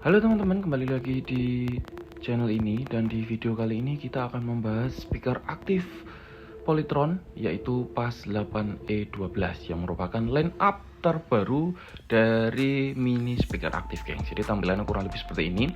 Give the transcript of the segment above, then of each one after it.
Halo teman-teman, kembali lagi di channel ini. Dan di video kali ini kita akan membahas speaker aktif Polytron, yaitu PAS 8E12 yang merupakan line up terbaru dari mini speaker aktif, geng. Jadi tampilannya kurang lebih seperti ini.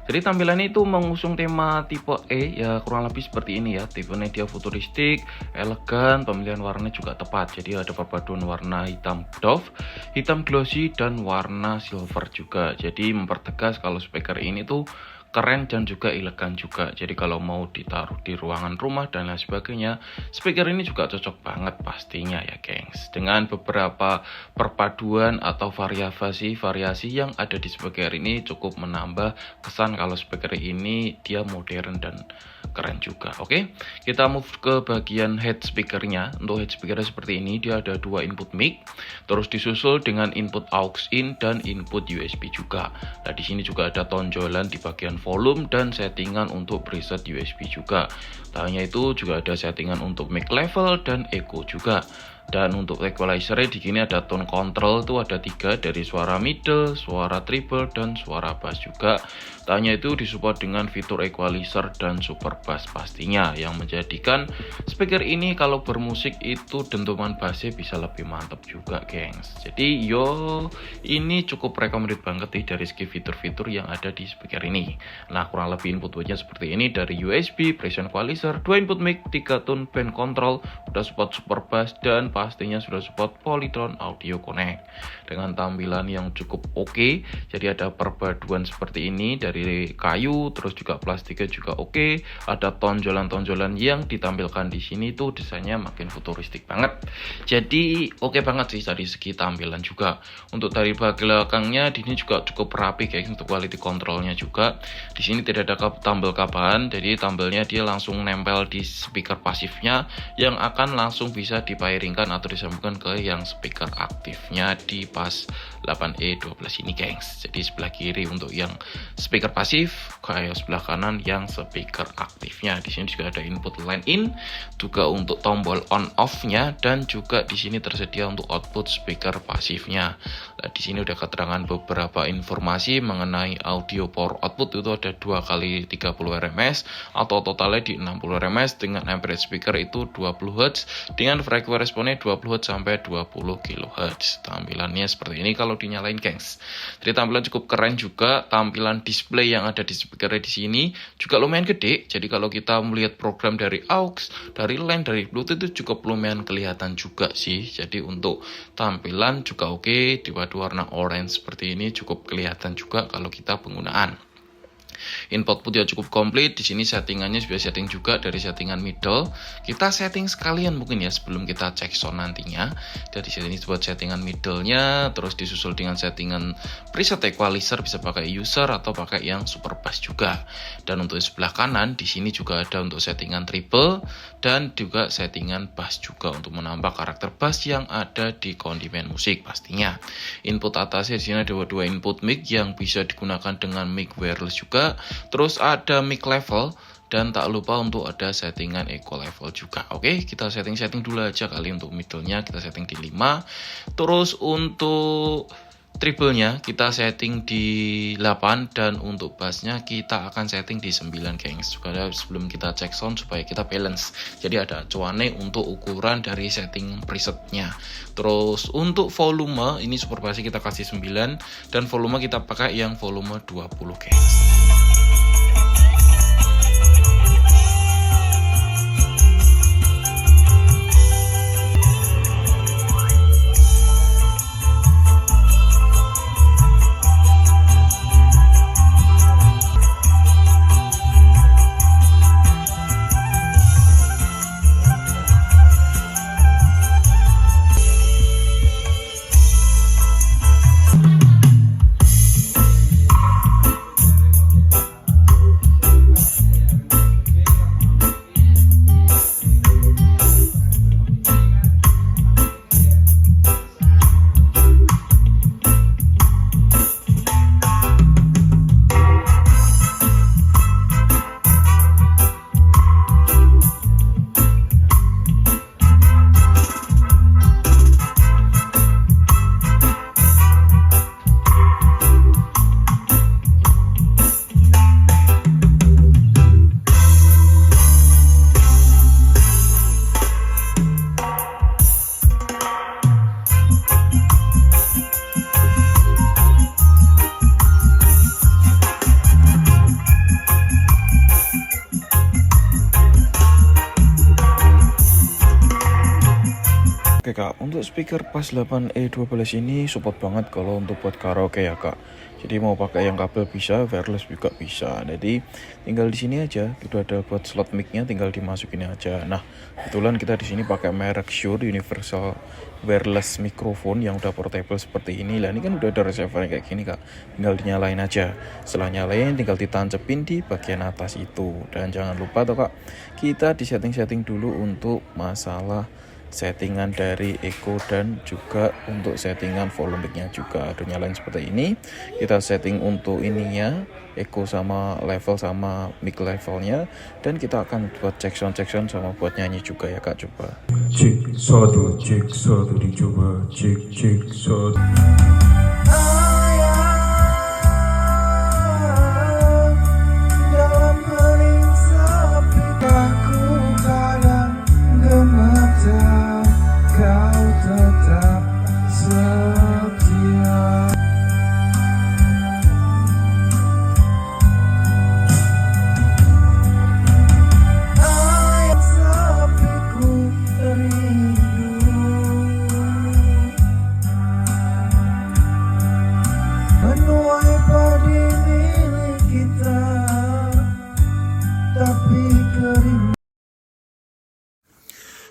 Jadi tampilannya itu mengusung tema tipe E, ya kurang lebih seperti ini ya. Tipenya dia futuristik, elegan, pemilihan warnanya juga tepat. Jadi ada perpaduan warna hitam doff, hitam glossy, dan warna silver juga. Jadi mempertegas kalau speaker ini tuh keren dan juga elegan juga. Jadi kalau mau ditaruh di ruangan rumah dan lain sebagainya, speaker ini juga cocok banget pastinya ya, gengs. Dengan beberapa perpaduan atau variasi yang ada di speaker ini cukup menambah kesan kalau speaker ini dia modern dan keren juga. Oke, kita move ke bagian head speakernya. Untuk head speakernya seperti ini, dia ada dua input mic, terus disusul dengan input aux in dan input USB juga. Nah, di sini juga ada tonjolan di bagian volume dan settingan untuk preset USB juga. Tak hanya itu, juga ada settingan untuk mic level dan echo juga. Dan untuk equalizer di sini ada tone control, itu ada 3 dari suara middle, suara treble, dan suara bass juga. Tak hanya itu, disupport dengan fitur equalizer dan super bass pastinya, yang menjadikan speaker ini kalau bermusik itu dentuman bassnya bisa lebih mantap juga, gengs. Jadi ini cukup recommended banget nih dari segi fitur-fitur yang ada di speaker ini. Nah, kurang lebih inputnya seperti ini, dari USB, precision equalizer, 2 input mic, 3 tone band control, udah support super bass, dan pastinya sudah support Polytron Audio Connect dengan tampilan yang cukup oke. Jadi ada perpaduan seperti ini dari kayu, terus juga plastiknya juga oke. Ada tonjolan-tonjolan yang ditampilkan di sini tuh desainnya makin futuristik banget. Jadi oke banget sih dari segi tampilan juga. Untuk dari belakangnya di sini juga cukup rapi, guys. Untuk quality controlnya juga di sini tidak ada tombol kabahan, jadi tombelnya dia langsung nempel di speaker pasifnya yang akan langsung bisa dipairingkan atau disambungkan ke yang speaker aktifnya di PAS 8E12 ini, gengs. Jadi sebelah kiri untuk yang speaker pasif, kayak sebelah kanan yang speaker aktifnya. Di sini juga ada input line in, juga untuk tombol on off-nya, dan juga di sini tersedia untuk output speaker pasifnya. Nah, di sini udah keterangan beberapa informasi mengenai audio power output, itu ada 2 kali 30 rms atau totalnya di 60 rms dengan average speaker itu 20 Hz dengan frekuensi responnya 20 Hz sampai 20 kHz. Tampilannya seperti ini kalau dinyalain, gengs. Jadi tampilan cukup keren juga. Tampilan display yang ada di speaker di sini juga lumayan gede. Jadi kalau kita melihat program dari aux, dari LAN, dari Bluetooth itu cukup lumayan kelihatan juga sih. Jadi untuk tampilan juga oke. Di warna orange seperti ini cukup kelihatan juga kalau kita penggunaan. Input pun dia cukup komplit. Di sini settingannya sudah setting juga dari settingan middle. Kita setting sekalian mungkin ya sebelum kita cek sound nantinya. Dari sini buat settingan middle-nya, terus disusul dengan settingan preset equalizer, bisa pakai user atau pakai yang super bass juga. Dan untuk sebelah kanan di sini juga ada untuk settingan triple dan juga settingan bass juga untuk menambah karakter bass yang ada di kondimen musik pastinya. Input atasnya di sini ada 2 input mic yang bisa digunakan dengan mic wireless juga. Terus ada mic level dan tak lupa untuk ada settingan echo level juga. Oke, kita setting dulu aja kali. Untuk middle-nya kita setting di 5. Terus untuk treble-nya kita setting di 8 dan untuk bass-nya kita akan setting di 9, gengs. Juga sebelum kita cek sound supaya kita balance. Jadi ada acuannya untuk ukuran dari setting preset-nya. Terus untuk volume ini super bass kita kasih 9 dan volume kita pakai yang volume 20, gengs. Kak, untuk speaker Bass 8E12 ini support banget kalau untuk buat karaoke ya Kak. Jadi mau pakai yang kabel bisa, wireless juga bisa. Jadi tinggal di sini aja, itu ada buat slot mic-nya, tinggal dimasukin aja. Nah, kebetulan kita di sini pakai merek Shure Universal Wireless Microphone yang udah portable seperti ini. Lah ini kan udah ada receiver kayak gini Kak. Tinggal dinyalain aja. Setelah nyalain tinggal ditancepin di bagian atas itu. Dan jangan lupa tuh Kak, kita di setting-setting dulu untuk masalah settingan dari echo dan juga untuk settingan volumenya juga udah nyalain seperti ini. Kita setting untuk ininya echo sama level sama mic levelnya, dan kita akan buat check sound sama buat nyanyi juga ya Kak. Coba cek satu dicoba cek satu.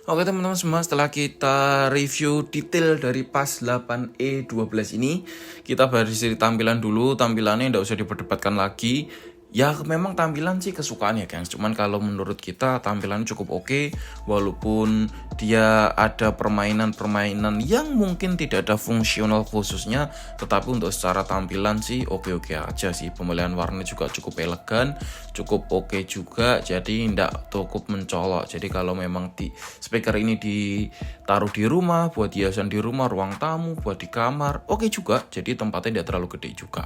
Oke teman-teman semua, setelah kita review detail dari Bass 8E12 ini, kita bahas dari tampilan dulu. Tampilannya tidak usah diperdebatkan lagi. Ya memang tampilan sih kesukaan ya guys, cuman kalau menurut kita tampilannya cukup oke, walaupun dia ada permainan-permainan yang mungkin tidak ada fungsional khususnya, tetapi untuk secara tampilan sih oke-oke aja sih. Pemilihan warna juga cukup elegan, cukup oke juga, jadi tidak cukup mencolok. Jadi kalau memang di speaker ini ditaruh di rumah, buat hiasan di rumah, ruang tamu, buat di kamar, oke juga. Jadi tempatnya tidak terlalu gede juga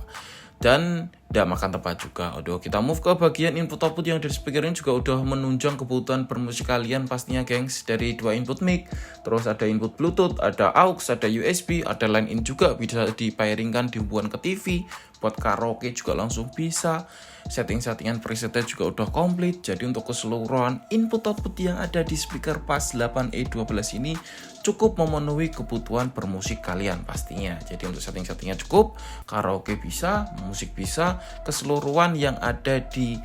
dan tidak makan tempat juga. Aduh, kita move ke bagian input output yang dari speaker ini juga udah menunjang kebutuhan bermusik kalian pastinya gengs. Dari 2 input mic, terus ada input bluetooth, ada aux, ada USB, ada line in juga, bisa dipairingkan dihubungkan ke TV. Buat karaoke juga langsung bisa. Setting-settingan presetnya juga udah komplit. Jadi untuk keseluruhan input output yang ada di speaker Bass 8E12 ini cukup memenuhi kebutuhan bermusik kalian pastinya. Jadi untuk setting-settingnya cukup, karaoke bisa, musik bisa, keseluruhan yang ada di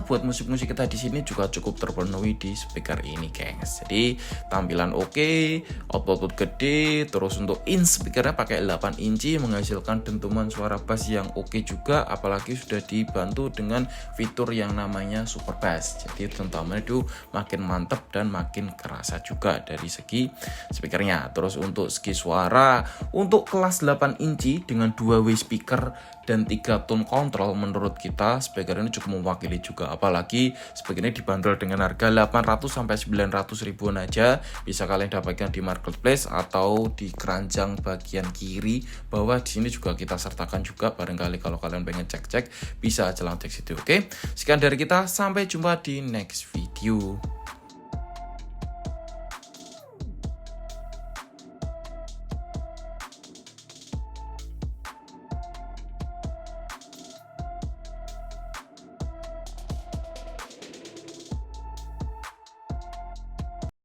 buat musik-musik kita di sini juga cukup terpenuhi di speaker ini gengs. Jadi tampilan oke, output gede, terus untuk in speakernya pakai 8 inci menghasilkan dentuman suara bass yang oke juga, apalagi sudah dibantu dengan fitur yang namanya super bass. Jadi dentumannya itu makin mantap dan makin kerasa juga dari segi speakernya. Terus untuk segi suara, untuk kelas 8 inci dengan 2 way speaker dan 3 tone control, menurut kita speaker ini cukup mewakili juga. Apalagi speaker ini dibanderol dengan harga 800 sampai 900 ribuan aja. Bisa kalian dapatkan di marketplace atau di keranjang bagian kiri bawah. Di sini juga kita sertakan juga, barangkali kalau kalian pengen cek-cek bisa aja langsung cek situ. Oke, sekian dari kita, sampai jumpa di next video.